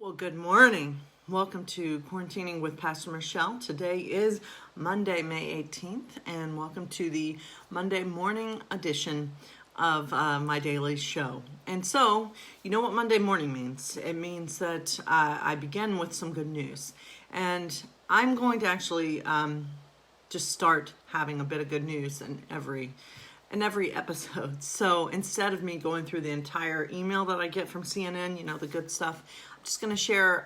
Well, good morning. Welcome to Quarantining with Pastor Michelle. Today is Monday, May 18th, and welcome to the Monday morning edition of my daily show. And so, you know what Monday morning means? It means that I begin with some good news. And I'm going to actually just start having a bit of good news in every episode. So instead of me going through the entire email that I get from CNN, you know, the good stuff, I'm just going to share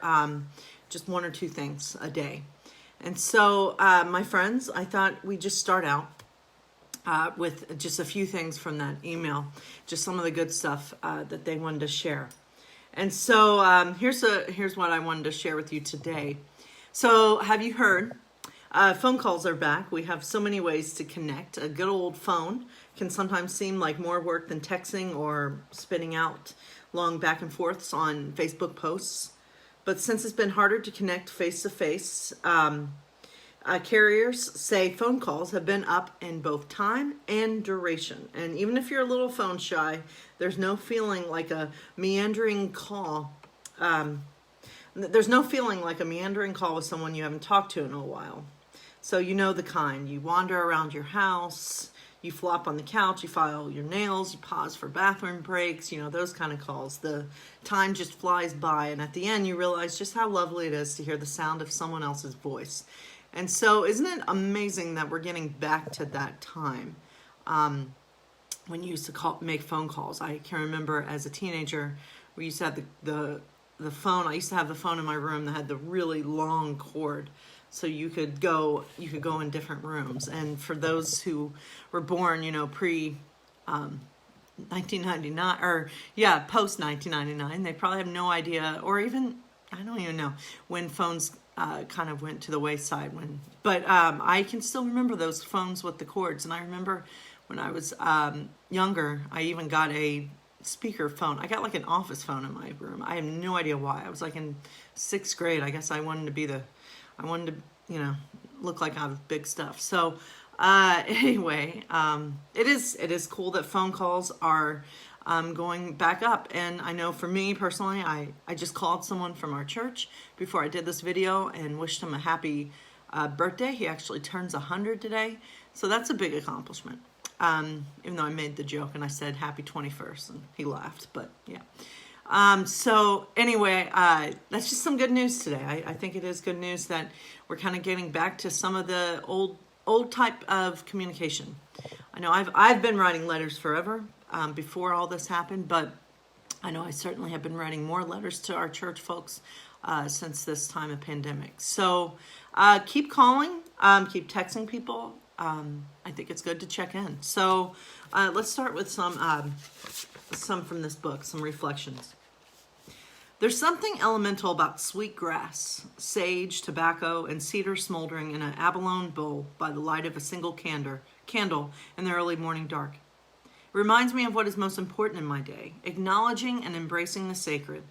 just one or two things a day. And so, my friends, I thought we'd just start out with just a few things from that email, just some of the good stuff that they wanted to share. And so here's what I wanted to share with you today. So have you heard? Phone calls are back. We have so many ways to connect. A good old phone can sometimes seem like more work than texting or spitting out long back and forths on Facebook posts. But since it's been harder to connect face-to-face, carriers say phone calls have been up in both time and duration. And even if you're a little phone shy, there's no feeling like a meandering call. There's no feeling like a meandering call with someone you haven't talked to in a while. So you know the kind. You wander around your house, you flop on the couch, you file your nails, you pause for bathroom breaks, you know, those kind of calls. The time just flies by, and at the end you realize just how lovely it is to hear the sound of someone else's voice. And so isn't it amazing that we're getting back to that time when you used to make phone calls? I can remember as a teenager, we used to have the phone. I used to have the phone in my room that had the really long cord. So you could go in different rooms. And for those who were born, you know, pre 1999 or post 1999, they probably have no idea, or even I don't even know when phones kind of went to the wayside. But I can still remember those phones with the cords. And I remember when I was younger, I even got a speaker phone. I got like an office phone in my room. I have no idea why. I was like in 6th grade. I guess I wanted to you know, look like I was big stuff. So anyway, it is cool that phone calls are going back up. And I know for me personally, I just called someone from our church before I did this video and wished him a happy birthday. He actually turns 100 today. So that's a big accomplishment. Even though I made the joke and I said happy 21st and he laughed, but yeah. So anyway, that's just some good news today. I think it is good news that we're kind of getting back to some of the old type of communication. I know I've been writing letters forever, before all this happened, but I know I certainly have been writing more letters to our church folks, since this time of pandemic. So, keep calling, keep texting people. I think it's good to check in. So, let's start with some from this book, some reflections. There's something elemental about sweet grass, sage, tobacco, and cedar smoldering in an abalone bowl by the light of a single candle in the early morning dark. It reminds me of what is most important in my day, acknowledging and embracing the sacred.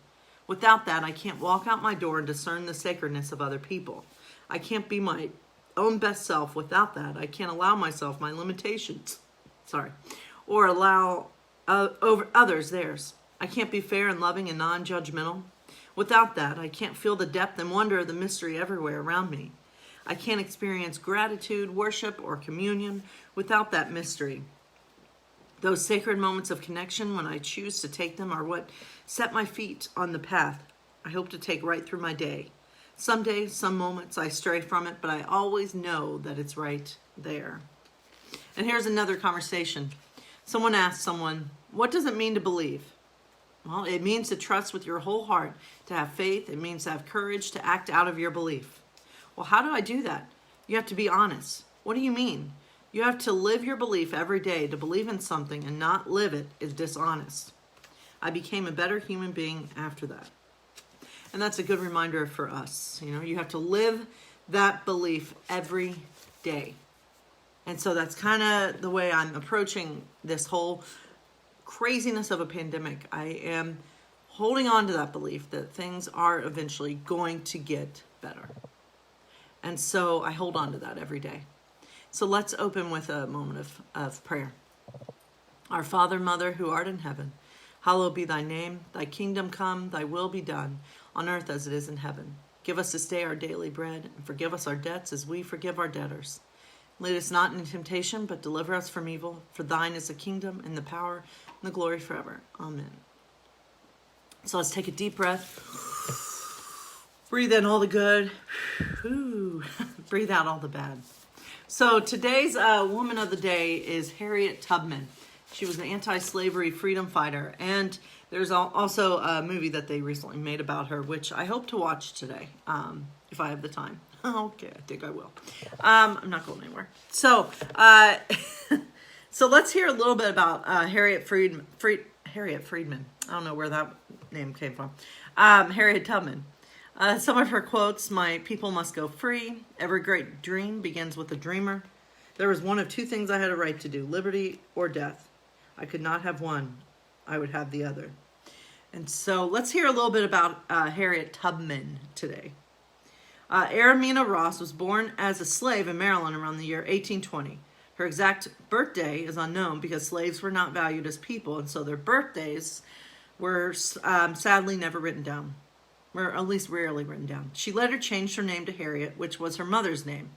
Without that, I can't walk out my door and discern the sacredness of other people. I can't be my own best self. Without that, I can't allow myself my limitations. Or allow over others theirs. I can't be fair and loving and non-judgmental. Without that, I can't feel the depth and wonder of the mystery everywhere around me. I can't experience gratitude, worship, or communion without that mystery. Those sacred moments of connection, when I choose to take them, are what set my feet on the path I hope to take right through my day. Some days, some moments, I stray from it, but I always know that it's right there. And here's another conversation. Someone asked someone, what does it mean to believe? Well, it means to trust with your whole heart, to have faith. It means to have courage to act out of your belief. Well, how do I do that? You have to be honest. What do you mean? You have to live your belief every day. To believe in something and not live it is dishonest. I became a better human being after that. And that's a good reminder for us. You know, you have to live that belief every day. And so that's kind of the way I'm approaching this whole craziness of a pandemic. I am holding on to that belief that things are eventually going to get better. And so I hold on to that every day. So let's open with a moment of prayer. Our Father, Mother, who art in heaven, hallowed be thy name. Thy kingdom come, thy will be done, on earth as it is in heaven. Give us this day our daily bread, and forgive us our debts as we forgive our debtors. Lead us not into temptation, but deliver us from evil. For thine is the kingdom, and the power, and the glory forever. Amen. So let's take a deep breath. Breathe in all the good. Breathe out all the bad. So today's woman of the day is Harriet Tubman. She was an anti-slavery freedom fighter, and there's also a movie that they recently made about her, which I hope to watch today, if I have the time. Okay, I think I will. I'm not going anywhere. So, so let's hear a little bit about Harriet Friedman. I don't know where that name came from. Harriet Tubman. Some of her quotes: "My people must go free. Every great dream begins with a dreamer. There was one of two things I had a right to do: liberty or death. I could not have one. I would have the other." And so let's hear a little bit about Harriet Tubman today. Aramina Ross was born as a slave in Maryland around the year 1820. Her exact birthday is unknown because slaves were not valued as people, and so their birthdays were sadly never written down, or at least rarely written down. She later changed her name to Harriet, which was her mother's name.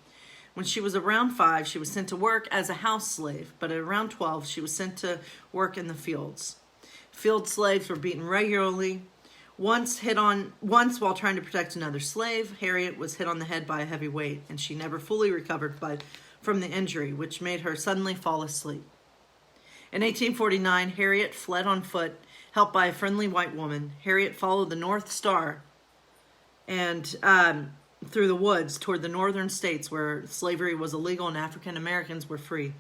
When she was around 5, she was sent to work as a house slave, but at around 12, she was sent to work in the fields. Field slaves were beaten regularly. Once while trying to protect another slave, Harriet was hit on the head by a heavy weight, and she never fully recovered from the injury, which made her suddenly fall asleep. In 1849, Harriet fled on foot, helped by a friendly white woman. Harriet followed the North Star and through the woods toward the northern states where slavery was illegal and African Americans were free.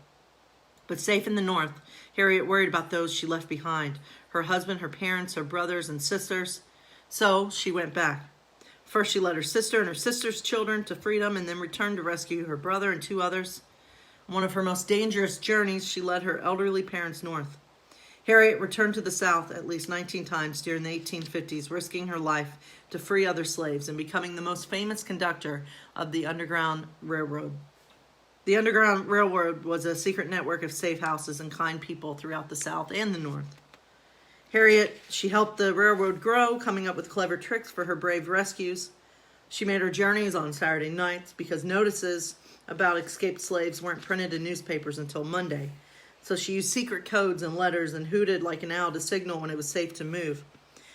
But safe in the North, Harriet worried about those she left behind: her husband, her parents, her brothers and sisters. So she went back. First, she led her sister and her sister's children to freedom, and then returned to rescue her brother and 2 others. On one of her most dangerous journeys, she led her elderly parents north. Harriet returned to the South at least 19 times during the 1850s, risking her life to free other slaves and becoming the most famous conductor of the Underground Railroad. The Underground Railroad was a secret network of safe houses and kind people throughout the South and the North. Harriet, she helped the railroad grow, coming up with clever tricks for her brave rescues. She made her journeys on Saturday nights because notices about escaped slaves weren't printed in newspapers until Monday. So she used secret codes and letters and hooted like an owl to signal when it was safe to move.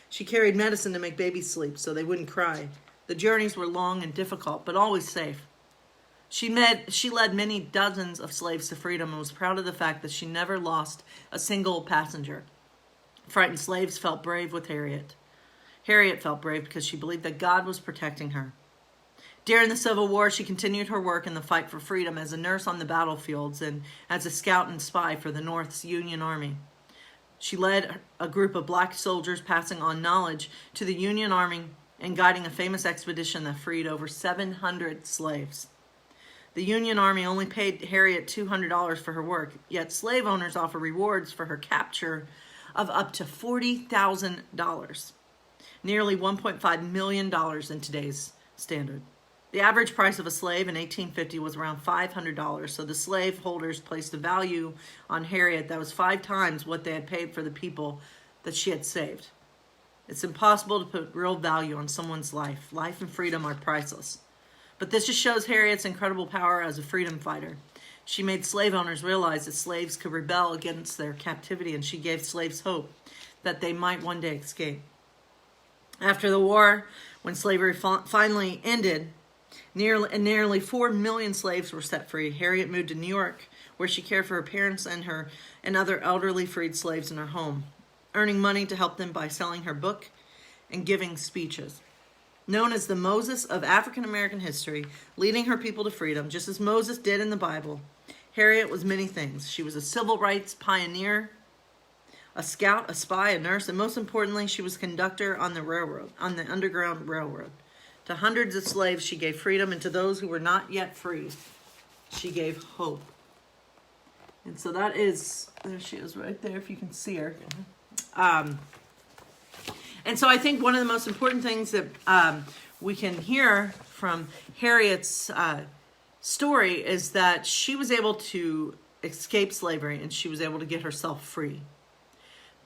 She carried medicine to make babies sleep so they wouldn't cry. The journeys were long and difficult, but always safe. She led many dozens of slaves to freedom and was proud of the fact that she never lost a single passenger. Frightened slaves felt brave with Harriet. Harriet felt brave because she believed that God was protecting her. During the Civil War, she continued her work in the fight for freedom as a nurse on the battlefields and as a scout and spy for the North's Union Army. She led a group of black soldiers passing on knowledge to the Union Army and guiding a famous expedition that freed over 700 slaves. The Union Army only paid Harriet $200 for her work, yet slave owners offer rewards for her capture of up to $40,000, nearly $1.5 million in today's standard. The average price of a slave in 1850 was around $500, so the slave holders placed a value on Harriet that was 5 times what they had paid for the people that she had saved. It's impossible to put real value on someone's life. Life and freedom are priceless. But this just shows Harriet's incredible power as a freedom fighter. She made slave owners realize that slaves could rebel against their captivity, and she gave slaves hope that they might one day escape. After the war, when slavery finally ended, nearly 4 million slaves were set free. Harriet moved to New York, where she cared for her parents and other elderly freed slaves in her home, earning money to help them by selling her book and giving speeches. Known as the Moses of African American history, leading her people to freedom, just as Moses did in the Bible, Harriet was many things. She was a civil rights pioneer, a scout, a spy, a nurse, and most importantly, she was conductor on the Underground Railroad. To hundreds of slaves, she gave freedom, and to those who were not yet free, she gave hope. And so that is, there she is right there, if you can see her. And so I think one of the most important things that we can hear from Harriet's story is that she was able to escape slavery and she was able to get herself free.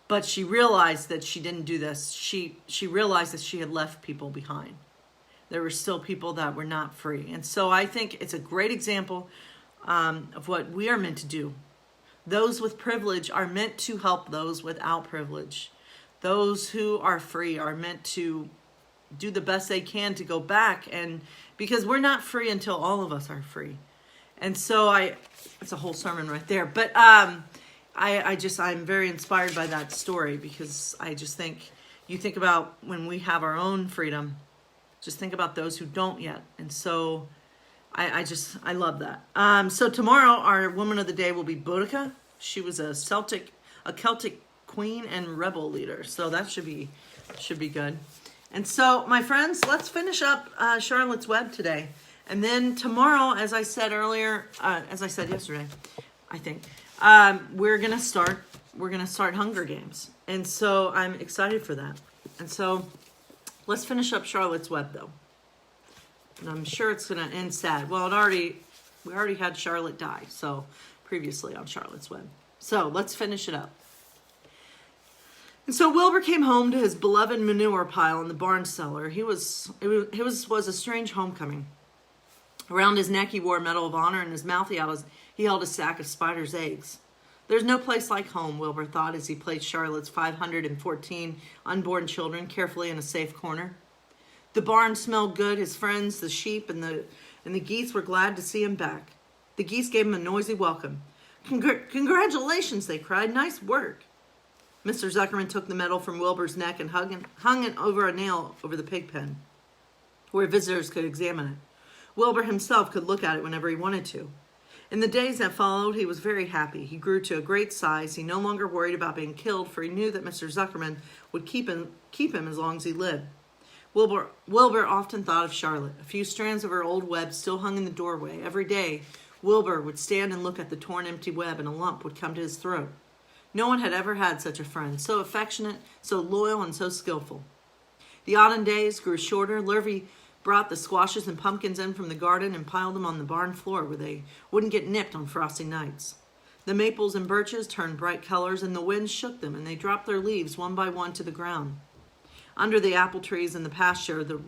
But she realized that she didn't do this. She realized that she had left people behind. There were still people that were not free. And so I think it's a great example of what we are meant to do. Those with privilege are meant to help those without privilege. Those who are free are meant to do the best they can to go back, and because we're not free until all of us are free. And so it's a whole sermon right there. But I'm very inspired by that story, because I just think, you think about when we have our own freedom, just think about those who don't yet. And so I love that. So tomorrow our woman of the day will be Boudica. She was a Celtic queen and rebel leader. So that should be good. And so, my friends, let's finish up Charlotte's Web today. And then tomorrow, as I said yesterday, I think, we're gonna start Hunger Games. And so I'm excited for that. And so let's finish up Charlotte's Web, though. And I'm sure it's gonna end sad. Well, we already had Charlotte die, so previously on Charlotte's Web. So let's finish it up. And so Wilbur came home to his beloved manure pile in the barn cellar. It was a strange homecoming. Around his neck he wore a Medal of Honor, and in his mouth he held a sack of spider's eggs. There's no place like home, Wilbur thought as he placed Charlotte's 514 unborn children carefully in a safe corner. The barn smelled good. His friends, the sheep, and the geese were glad to see him back. The geese gave him a noisy welcome. Congratulations, they cried. Nice work. Mr. Zuckerman took the medal from Wilbur's neck and hung it over a nail over the pig pen, where visitors could examine it. Wilbur himself could look at it whenever he wanted to. In the days that followed, he was very happy. He grew to a great size. He no longer worried about being killed, for he knew that Mr. Zuckerman would keep him as long as he lived. Wilbur often thought of Charlotte. A few strands of her old web still hung in the doorway. Every day, Wilbur would stand and look at the torn, empty web, and a lump would come to his throat. No one had ever had such a friend, so affectionate, so loyal, and so skillful. The autumn days grew shorter. Lurvy brought the squashes and pumpkins in from the garden and piled them on the barn floor where they wouldn't get nipped on frosty nights. The maples and birches turned bright colors, and the wind shook them, and they dropped their leaves one by one to the ground. Under the apple trees in the pasture, the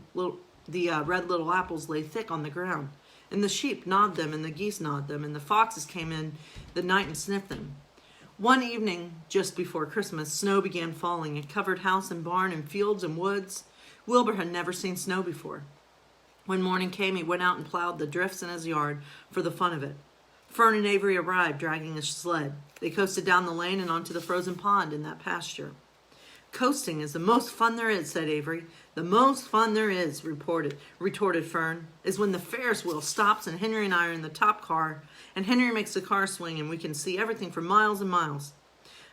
red little apples lay thick on the ground, and the sheep gnawed them, and the geese gnawed them, and the foxes came in the night and sniffed them. One evening, just before Christmas, snow began falling. It covered house and barn and fields and woods. Wilbur had never seen snow before. When morning came, he went out and plowed the drifts in his yard for the fun of it. Fern and Avery arrived, dragging a sled. They coasted down the lane and onto the frozen pond in that pasture. Coasting is the most fun there is, said Avery. The most fun there is, retorted Fern, is when the Ferris wheel stops and Henry and I are in the top car, and Henry makes the car swing and we can see everything for miles and miles.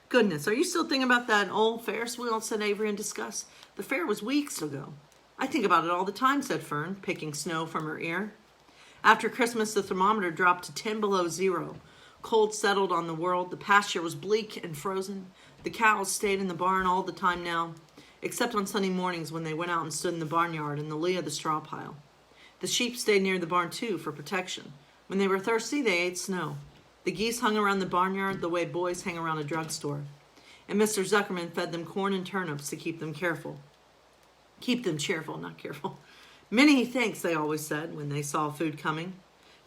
Goodness, are you still thinking about that old Ferris wheel, said Avery in disgust. The fair was weeks ago. I think about it all the time, said Fern, picking snow from her ear. After Christmas, the thermometer dropped to 10 below zero. Cold settled on the world. The pasture was bleak and frozen. The cows stayed in the barn all the time now, except on Sunday mornings when they went out and stood in the barnyard in the lee of the straw pile. The sheep stayed near the barn, too, for protection. When they were thirsty, they ate snow. The geese hung around the barnyard the way boys hang around a drugstore. And Mr. Zuckerman fed them corn and turnips to keep them careful. Keep them cheerful, not careful. Many thanks, they always said when they saw food coming.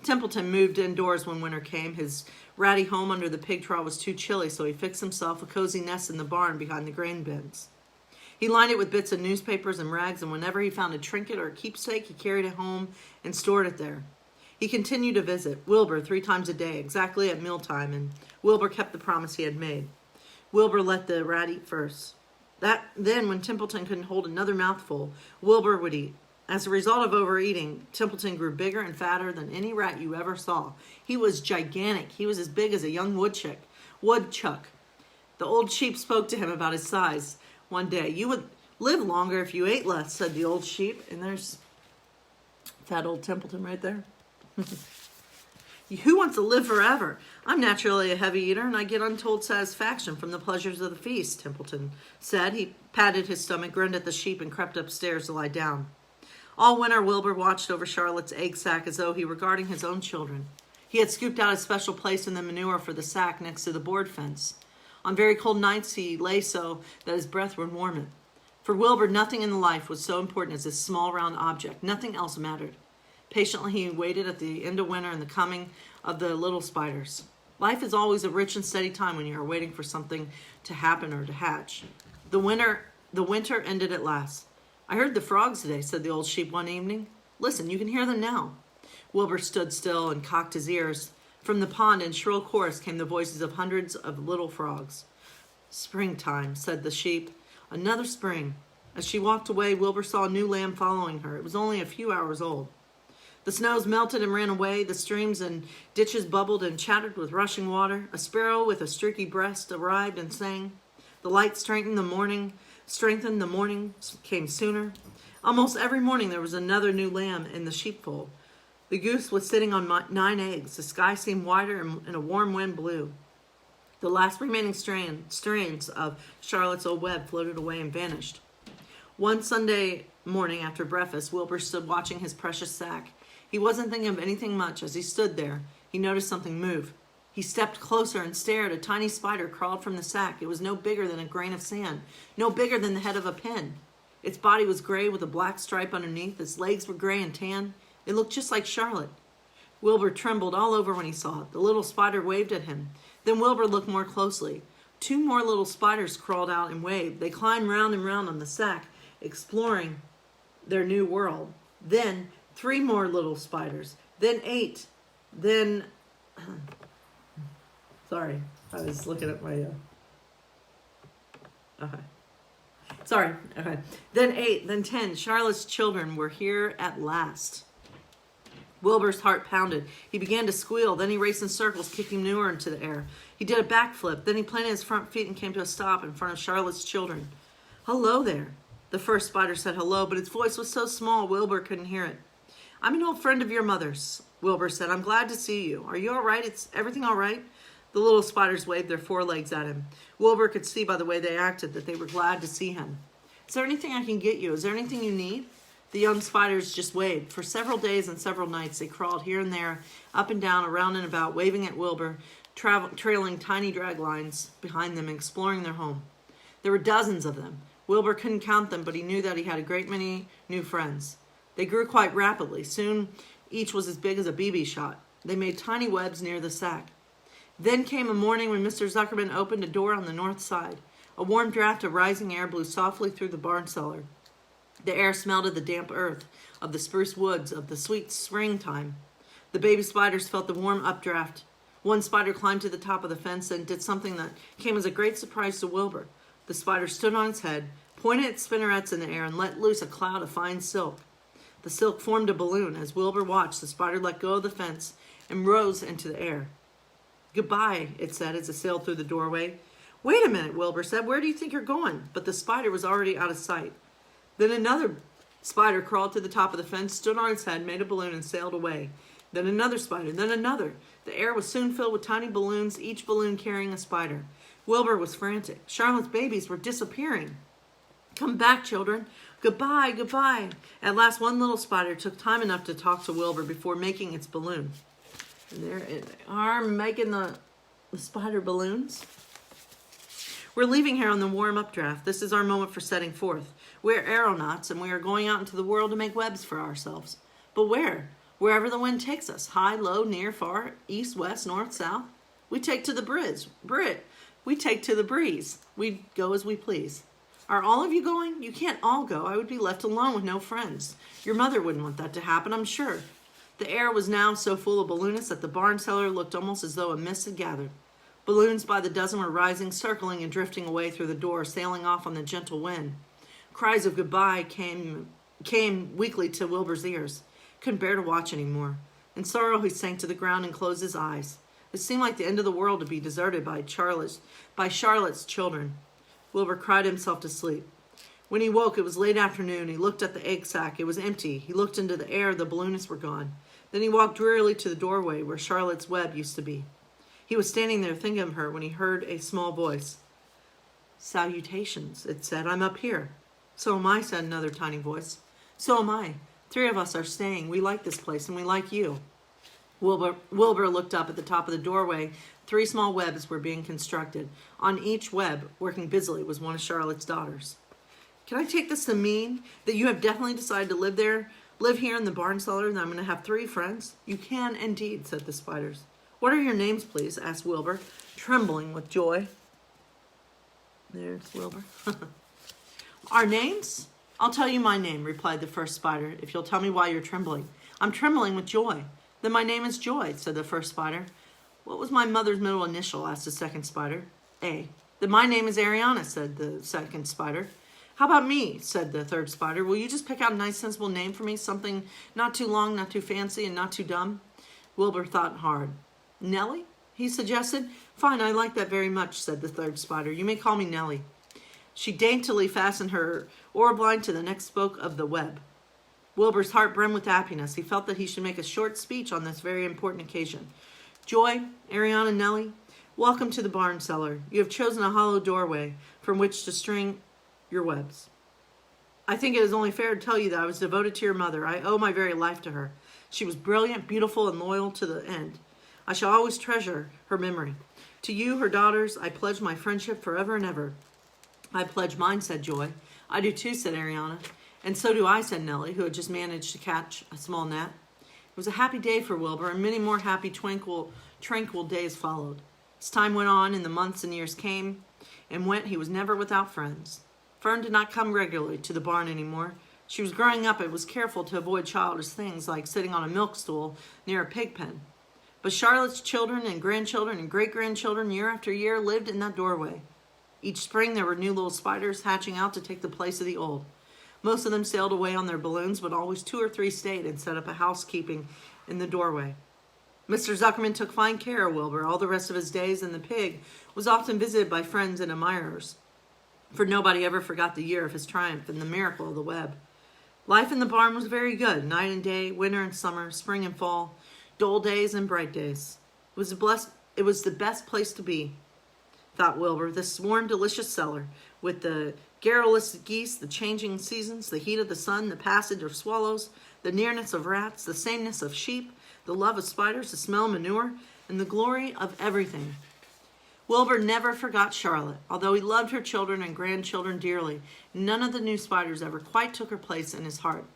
Templeton moved indoors when winter came. His ratty home under the pig trough was too chilly, so he fixed himself a cozy nest in the barn behind the grain bins. He lined it with bits of newspapers and rags, and whenever he found a trinket or a keepsake, he carried it home and stored it there. He continued to visit Wilbur 3 times a day, exactly at mealtime, and Wilbur kept the promise he had made. Wilbur let the rat eat first. Then, when Templeton couldn't hold another mouthful, Wilbur would eat. As a result of overeating, Templeton grew bigger and fatter than any rat you ever saw. He was gigantic. He was as big as a young woodchuck. The old sheep spoke to him about his size one day. You would live longer if you ate less, said the old sheep. And there's fat old Templeton right there. Who wants to live forever? I'm naturally a heavy eater, and I get untold satisfaction from the pleasures of the feast, Templeton said. He patted his stomach, grinned at the sheep, and crept upstairs to lie down. All winter, Wilbur watched over Charlotte's egg sack as though he were guarding his own children. He had scooped out a special place in the manure for the sack next to the board fence. On very cold nights he lay so that his breath would warm it. For Wilbur, nothing in life was so important as this small round object. Nothing else mattered. Patiently he waited at the end of winter and the coming of the little spiders. Life is always a rich and steady time when you are waiting for something to happen or to hatch. The winter ended at last. I heard the frogs today, said the old sheep one evening. Listen, you can hear them now. Wilbur stood still and cocked his ears. From the pond in shrill chorus came the voices of hundreds of little frogs. Springtime, said the sheep. Another spring. As she walked away, Wilbur saw a new lamb following her. It was only a few hours old. The snows melted and ran away. The streams and ditches bubbled and chattered with rushing water. A sparrow with a streaky breast arrived and sang. The light strengthened, the morning came sooner. Almost every morning there was another new lamb in the sheepfold. The goose was sitting on 9 eggs. The sky seemed wider and a warm wind blew. The last remaining strands of Charlotte's old web floated away and vanished. One Sunday morning after breakfast, Wilbur stood watching his precious sack. He wasn't thinking of anything much. As he stood there, he noticed something move. He stepped closer and stared. A tiny spider crawled from the sack. It was no bigger than a grain of sand, no bigger than the head of a pin. Its body was gray with a black stripe underneath. Its legs were gray and tan. It looked just like Charlotte. Wilbur trembled all over when he saw it. The little spider waved at him. Then Wilbur looked more closely. 2 more little spiders crawled out and waved. They climbed round and round on the sack, exploring their new world. Then 3 more little spiders. Then 8. Then... Sorry, I was looking at my... Okay. Then 8, then 10. Charlotte's children were here at last. Wilbur's heart pounded. He began to squeal. Then he raced in circles, kicking newer into the air. He did a backflip. Then he planted his front feet and came to a stop in front of Charlotte's children. Hello there. The first spider said hello, but its voice was so small Wilbur couldn't hear it. I'm an old friend of your mother's, Wilbur said. I'm glad to see you. Are you all right? Is everything all right? The little spiders waved their forelegs at him. Wilbur could see by the way they acted that they were glad to see him. Is there anything I can get you? Is there anything you need? The young spiders just waved. For several days and several nights, they crawled here and there, up and down, around and about, waving at Wilbur, trailing tiny drag lines behind them, exploring their home. There were dozens of them. Wilbur couldn't count them, but he knew that he had a great many new friends. They grew quite rapidly. Soon, each was as big as a BB shot. They made tiny webs near the sack. Then came a morning when Mr. Zuckerman opened a door on the north side. A warm draft of rising air blew softly through the barn cellar. The air smelled of the damp earth, of the spruce woods, of the sweet springtime. The baby spiders felt the warm updraft. One spider climbed to the top of the fence and did something that came as a great surprise to Wilbur. The spider stood on its head, pointed its spinnerets in the air, and let loose a cloud of fine silk. The silk formed a balloon. As Wilbur watched, the spider let go of the fence and rose into the air. Goodbye, it said as it sailed through the doorway. Wait a minute, Wilbur said. Where do you think you're going? But the spider was already out of sight. Then another spider crawled to the top of the fence, stood on its head, made a balloon, and sailed away. Then another spider, then another. The air was soon filled with tiny balloons, each balloon carrying a spider. Wilbur was frantic. Charlotte's babies were disappearing. Come back, children. Goodbye, goodbye. At last, one little spider took time enough to talk to Wilbur before making its balloon. And there they are, making the spider balloons. We're leaving here on the warm updraft. This is our moment for setting forth. We're aeronauts, and we are going out into the world to make webs for ourselves. But where? Wherever the wind takes us. High, low, near, far, east, west, north, south. We take to the We take to the breeze. We go as we please. Are all of you going? You can't all go. I would be left alone with no friends. Your mother wouldn't want that to happen, I'm sure. The air was now so full of balloonists that the barn cellar looked almost as though a mist had gathered. Balloons by the dozen were rising, circling, and drifting away through the door, sailing off on the gentle wind. Cries of goodbye came weakly to Wilbur's ears. Couldn't bear to watch any more. In sorrow he sank to the ground and closed his eyes. It seemed like the end of the world to be deserted by Charlotte's children. Wilbur cried himself to sleep. When he woke, it was late afternoon. He looked at the egg sack. It was empty. He looked into the air. The balloonists were gone. Then he walked drearily to the doorway where Charlotte's web used to be. He was standing there thinking of her when he heard a small voice. Salutations, it said. I'm up here. So am I, said another tiny voice. So am I. 3 of us are staying. We like this place, and we like you. Wilbur looked up at the top of the doorway. 3 small webs were being constructed. On each web, working busily, was one of Charlotte's daughters. Can I take this to mean that you have definitely decided to live here in the barn cellar, and I'm going to have 3 friends? You can indeed, said the spiders. What are your names, please? Asked Wilbur, trembling with joy. There's Wilbur. Our names? I'll tell you my name, replied the first spider, if you'll tell me why you're trembling. I'm trembling with joy. Then my name is Joy, said the first spider. What was my mother's middle initial? Asked the second spider. A. Then my name is Ariana, said the second spider. How about me, said the third spider. Will you just pick out a nice, sensible name for me? Something not too long, not too fancy, and not too dumb? Wilbur thought hard. Nellie? He suggested. Fine, I like that very much, said the third spider. You may call me Nellie. She daintily fastened her oar-blind to the next spoke of the web. Wilbur's heart brimmed with happiness. He felt that he should make a short speech on this very important occasion. Joy, Ariana, Nellie, welcome to the barn cellar. You have chosen a hollow doorway from which to string your webs. I think it is only fair to tell you that I was devoted to your mother. I owe my very life to her. She was brilliant, beautiful, and loyal to the end. I shall always treasure her memory. To you, her daughters, I pledge my friendship forever and ever. I pledge mine, said Joy. I do too, said Ariana. And so do I, said Nellie, who had just managed to catch a small gnat. It was a happy day for Wilbur, and many more happy, tranquil days followed. As time went on, and the months and years came and went, he was never without friends. Fern did not come regularly to the barn anymore. She was growing up and was careful to avoid childish things like sitting on a milk stool near a pig pen. But Charlotte's children and grandchildren and great-grandchildren, year after year, lived in that doorway. Each spring there were new little spiders hatching out to take the place of the old. Most of them sailed away on their balloons, but always 2 or 3 stayed and set up a housekeeping in the doorway. Mr. Zuckerman took fine care of Wilbur. All the rest of his days in the pig was often visited by friends and admirers, for nobody ever forgot the year of his triumph and the miracle of the web. Life in the barn was very good, night and day, winter and summer, spring and fall, dull days and bright days. It was the best place to be, thought Wilbur, this warm, delicious cellar, with the garrulous geese, the changing seasons, the heat of the sun, the passage of swallows, the nearness of rats, the sameness of sheep, the love of spiders, the smell of manure, and the glory of everything. Wilbur never forgot Charlotte. Although he loved her children and grandchildren dearly, none of the new spiders ever quite took her place in his heart.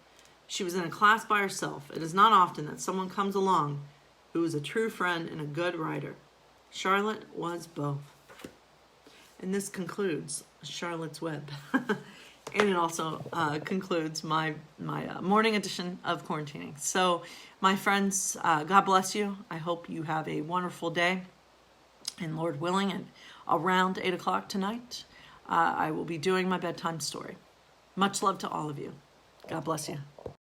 She was in a class by herself. It is not often that someone comes along who is a true friend and a good writer. Charlotte was both. And this concludes Charlotte's Web. And it also concludes my morning edition of Quarantining. So, my friends, God bless you. I hope you have a wonderful day. And Lord willing, at around 8 o'clock tonight, I will be doing my bedtime story. Much love to all of you. God bless you.